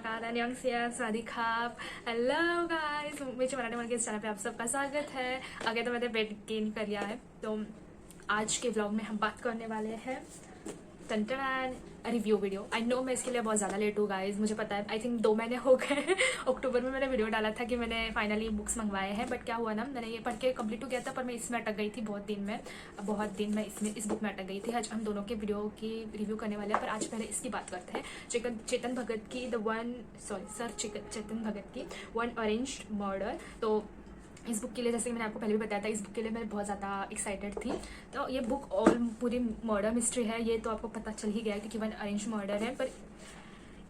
नमस्कार, अन्यंगसिया, स्वादिखाप, hello guys, मुझे मराठी मन के इस चैनल पे आप सबका स्वागत है। आगे तो मैंने वेट गेन कर लिया है, तो आज के व्लॉग में हम बात करने वाले हैं टन रिव्यू वीडियो। आई नो मैं इसके लिए बहुत ज़्यादा लेट हूँ गाइज, मुझे पता है। आई थिंक 2 महीने हो गए। अक्टूबर में मैंने वीडियो डाला था कि मैंने फाइनली बुक्स मंगवाए हैं, बट क्या हुआ ना, मैंने ये पढ़ के कंप्लीट हो गया था, पर मैं इसमें अटक गई थी बहुत दिन मैं इस बुक में अटक गई थी। आज हम दोनों के वीडियो की रिव्यू करने वाले हैं, पर आज पहले इसकी बात करते हैं। चेतन भगत की चेतन भगत की वन अरेंज्ड मर्डर। तो इस बुक के लिए, जैसे कि मैंने आपको पहले भी बताया था, इस बुक के लिए मैं बहुत ज़्यादा एक्साइटेड थी। तो ये बुक ऑल पूरी मर्डर मिस्ट्री है, ये तो आपको पता चल ही गया क्योंकि वन अरेंज मर्डर है। पर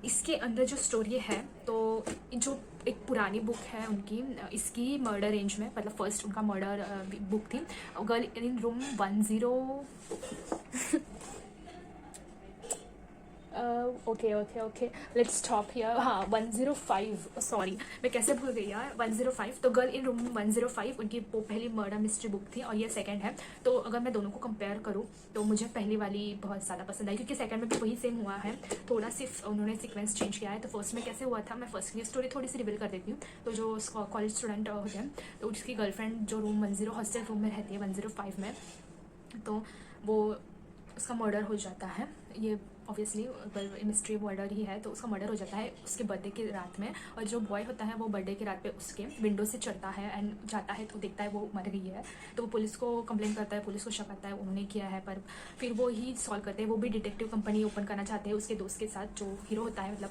इसके अंदर जो स्टोरी है, तो जो एक पुरानी बुक है उनकी, इसकी मर्डर रेंज में, मतलब फर्स्ट उनका मर्डर बुक थी girl in room 10। Okay let's stop here. हाँ, 105, सॉरी मैं कैसे भूल गई यार, 105। तो गर्ल इन रूम 105 उनकी वो पहली मर्डर मिस्ट्री बुक थी और ये सेकंड है। तो अगर मैं दोनों को कंपेयर करूँ तो मुझे पहली वाली बहुत ज़्यादा पसंद आई, क्योंकि सेकंड में भी वही सेम हुआ है, थोड़ा सिर्फ उन्होंने सीक्वेंस चेंज किया है। तो फर्स्ट में कैसे हुआ था, मैं फर्स्ट की स्टोरी थोड़ी सी रिवील कर देती हूँ। तो जो कॉलेज स्टूडेंट होते हैं, तो उसकी गर्लफ्रेंड जो रूम 10 हॉस्टल रूम में रहती है 105 में, तो वो उसका मर्डर हो जाता है। ये ऑब्वियसली मिस्ट्री मर्डर ही है, तो उसका मर्डर हो जाता है उसके बर्थडे की रात में। और जो बॉय होता है वो बर्थडे की रात पे उसके विंडो से चढ़ता है एंड जाता है, तो देखता है वो मर गई है। तो वो पुलिस को कंप्लेन करता है, पुलिस को शक आता है उन्होंने किया है, पर फिर वो ही सॉल्व करते हैं। वो भी डिटेक्टिव कंपनी ओपन करना चाहते हैं उसके दोस्त के साथ, जो हीरो होता है, मतलब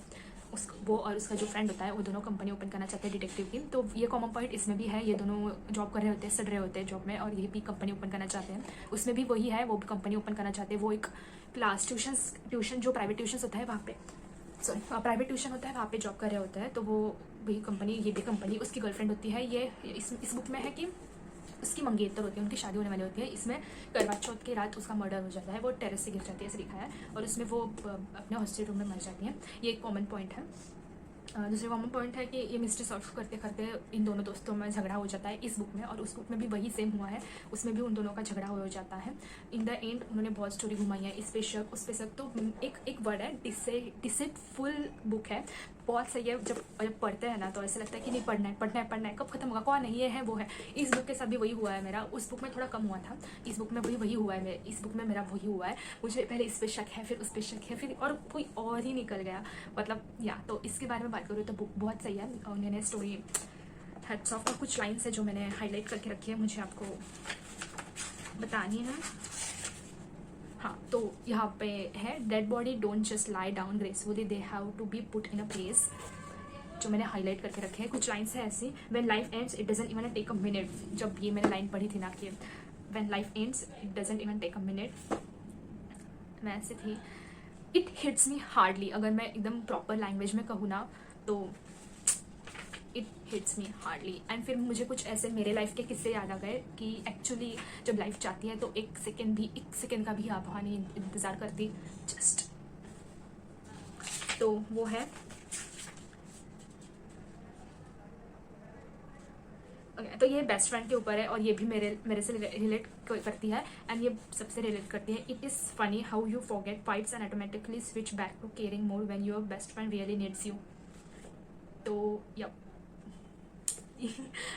वो और उसका जो फ्रेंड होता है, वो दोनों कंपनी ओपन करना चाहते हैं डिटेक्टिव की। तो ये कॉमन पॉइंट इसमें भी है, ये दोनों जॉब कर रहे होते हैं, सड़ रहे होते हैं जॉब में, और ये भी कंपनी ओपन करना चाहते हैं। उसमें भी वही है, वो भी कंपनी ओपन करना चाहते हैं। वो एक क्लास ट्यूशन जो प्राइवेट ट्यूशन होता है वहाँ पे, प्राइवेट ट्यूशन होता है वहाँ पे जॉब कर रहे होते हैं। तो वो भी कंपनी, ये भी कंपनी, उसकी गर्लफ्रेंड होती है। ये इस बुक में है कि उसकी मंगेतर होती है, उनकी शादी होने वाली होती है। इसमें करवा चौथ की रात उसका मर्डर हो जाता है, वो टेरेस से गिर जाती है, ऐसे लिखा है। और उसमें वो अपने हॉस्टल रूम में मर जाती है। ये एक कॉमन पॉइंट है। दूसरा कॉमन पॉइंट है कि ये मिस्ट्री सॉल्व करते करते इन दोनों दोस्तों में झगड़ा हो जाता है इस बुक में, और उस बुक में भी वही सेम हुआ है, उसमें भी उन दोनों का झगड़ा हो जाता है। इन द एंड उन्होंने बहुत स्टोरी घुमाई है, इस पे शक उस पे शक। तो एक वर्ड है डिसेप्टफुल बुक है, बहुत सही है। जब पढ़ते हैं ना तो ऐसा लगता है कि नहीं, पढ़ना है, कब खत्म होगा, कौन है, ये है वो है। इस बुक के साथ भी वही हुआ है मेरा, उस बुक में थोड़ा कम हुआ था, इस बुक में वही हुआ है इस बुक में मेरा वही हुआ है। मुझे पहले इस पे शक है, फिर उस पे शक है, फिर और कोई और ही निकल गया, मतलब या। तो इसके बारे में बात करूँ तो बुक बहुत सही है। उन्होंने स्टोरी हेड्स ऑफ और कुछ लाइन्स है जो मैंने हाईलाइट करके रखी है, मुझे आपको बतानी है। हाँ, तो यहाँ पे है, dead body don't just lie down gracefully, they have to be put in a place, जो मैंने हाईलाइट करके रखे हैं। कुछ लाइन्स है ऐसी, when life ends it doesn't even take a minute. जब ये मैंने लाइन पढ़ी थी ना कि when life ends it doesn't even take a minute, मैं ऐसे थी, इट हिट्स मी हार्डली। अगर मैं एकदम प्रॉपर लैंग्वेज में कहूँ ना तो it hits me hardly. And फिर मुझे कुछ ऐसे मेरे लाइफ के किस्से याद आ गए कि एक्चुअली जब लाइफ चाहती है तो एक सेकेंड का भी आभा नहीं इंतज़ार करती, जस्ट। तो वो है, तो ये बेस्ट फ्रेंड के ऊपर है, और ये भी मेरे से रिलेट करती है, एंड ये सबसे रिलेट करती है। It is funny how you forget fights and automatically switch back to caring more when your best friend really needs you. तो यप,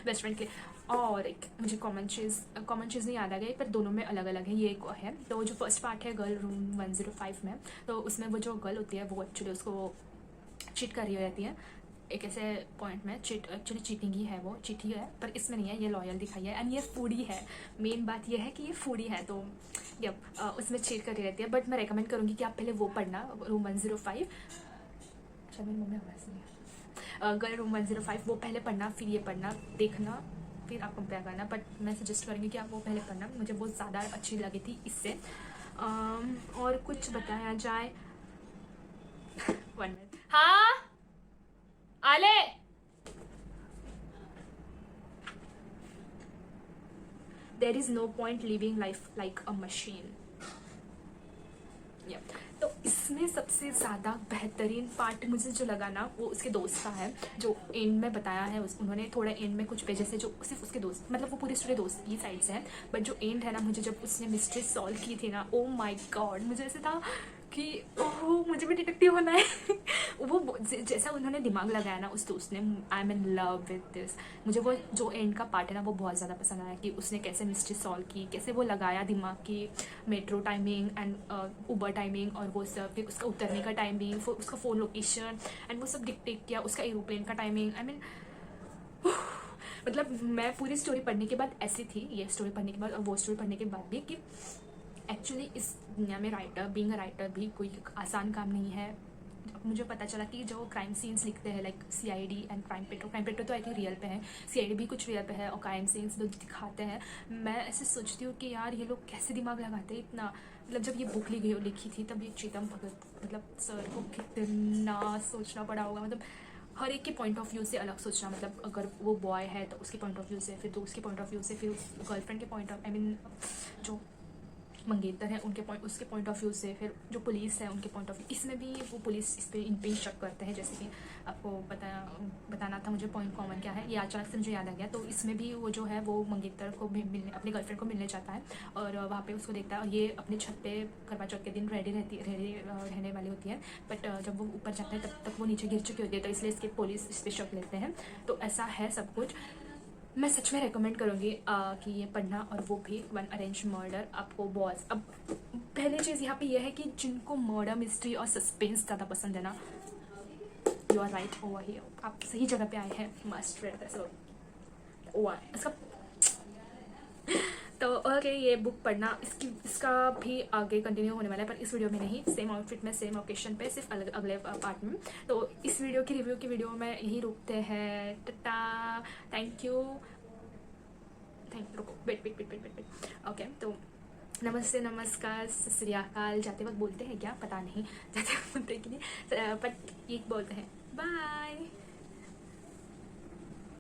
बेस्ट फ्रेंड के लिए। और एक मुझे कॉमन चीज़ नहीं याद आ गई, पर दोनों में अलग अलग है। ये एक है, तो जो फर्स्ट पार्ट है गर्ल रूम 105 में, तो उसमें वो जो गर्ल होती है वो एक्चुअली उसको चीट कर रही रहती है एक ऐसे पॉइंट में। एक्चुअली चीटिंग ही है, वो चीट ही है, पर इसमें नहीं है, ये लॉयल दिखाई है। एंड ये फूडी है, मेन बात ये है कि ये फूडी है। तो यप, उसमें चीट कर रही रहती है। बट मैं रेकमेंड करूँगी कि आप पहले वो पढ़ना, रूम 105। अच्छा, मेरी मम्मी आवाज़ नहीं है, गर्ल रूम 105 वो पहले पढ़ना, फिर ये पढ़ना, देखना, फिर आप कंपेयर करना। बट मैं सजेस्ट करूँगी कि आप वो पहले पढ़ना, मुझे बहुत ज़्यादा अच्छी लगी थी इससे। और कुछ बताया जाए, 1 मिनट, हाँ आले, there is no point living life like a machine. तो इसमें सबसे ज़्यादा बेहतरीन पार्ट मुझे जो लगा ना, वो उसके दोस्त का है, जो एंड में बताया है। उन्होंने थोड़ा एंड में कुछ पेजेस है जो सिर्फ उसके दोस्त, मतलब वो पूरी स्टोरी दोस्त की साइड से है, बट जो एंड है ना, मुझे जब उसने मिस्ट्री सॉल्व की थी ना, ओ माय गॉड, मुझे ऐसे था कि ओह मुझे भी डिटेक्टिव होना है। जैसा उन्होंने दिमाग लगाया ना उस दोस्त ने, I am in love with this. मुझे वो जो एंड का पार्ट है ना वो बहुत ज़्यादा पसंद आया कि उसने कैसे मिस्ट्री सॉल्व की, कैसे वो लगाया दिमाग की metro timing and Uber timing और वो सब, फिर उसका उतरने का टाइमिंग, उसका फ़ोन लोकेशन एंड वो सब डिक्टेट किया, उसका एरोप्लेन का टाइमिंग। आई मीन मतलब मैं पूरी स्टोरी पढ़ने के बाद ऐसी थी, ये स्टोरी पढ़ने के बाद और वो स्टोरी पढ़ने के बाद भी, कि एक्चुअली इस दुनिया में बीइंग अ राइटर भी कोई आसान काम नहीं है। अब मुझे पता चला कि जो क्राइम सीन्स लिखते हैं like CID and crime petro तो आई थिंक रियल पे है, CID भी कुछ रियल पे है और क्राइम सीन्स लोग दिखाते हैं। मैं ऐसे सोचती हूँ कि यार ये लोग कैसे दिमाग लगाते हैं इतना। मतलब जब ये बुक लिखी थी तब ये चेतन भगत मतलब सर को कितना सोचना पड़ा होगा। मतलब हर एक के पॉइंट ऑफ व्यू से अलग सोचना, मतलब अगर वो बॉय है तो उसके पॉइंट ऑफ व्यू से, फिर दोस्त के पॉइंट ऑफ व्यू से, फिर गर्लफ्रेंड के पॉइंट ऑफ जो मंगेतर है उसके पॉइंट ऑफ व्यू से, फिर जो पुलिस है उनके पॉइंट ऑफ व्यू। इसमें भी वो पुलिस इन पे शक करते हैं, जैसे कि आपको बताना था मुझे पॉइंट कॉमन क्या है, ये अचानक से मुझे याद आ गया। तो इसमें भी वो जो है वो मंगेतर को मिलने, अपनी गर्लफ्रेंड को मिलने जाता है और वहाँ पे उसको देखता है और ये अपने छत पे करवा चौथ के दिन रेडी रहने वाली होती है। बट जब वो ऊपर जाता है तब तक वो नीचे गिर चुकी होती है, तो इसलिए इसके पुलिस इस पर शक लेते हैं। तो ऐसा है सब कुछ। मैं सच में रेकमेंड करूँगी कि ये पढ़ना, और वो भी वन अरेंज मर्डर। आपको बहुत, अब पहली चीज़ यहाँ पे ये है कि जिनको मर्डर मिस्ट्री और सस्पेंस ज़्यादा पसंद है ना, you are right over here, आप सही जगह पे आए हैं। मस्ट रेड दैट्स इसका। तो ओके, ये बुक पढ़ना, इसका भी आगे कंटिन्यू होने वाला है, पर इस वीडियो में नहीं, सेम आउटफिट में सेम ओकेशन पे, सिर्फ अगले पार्ट में। तो इस वीडियो की रिव्यू की वीडियो में यही रुकते हैं। Tata, thank you. रुको, वेट। ओके, तो नमस्ते, नमस्कार, सत श्री अकाल जाते वक्त बोलते हैं क्या, पता नहीं जाते वक्त बोलते हैं कि नहीं, बट ये बोलते हैं। बाय।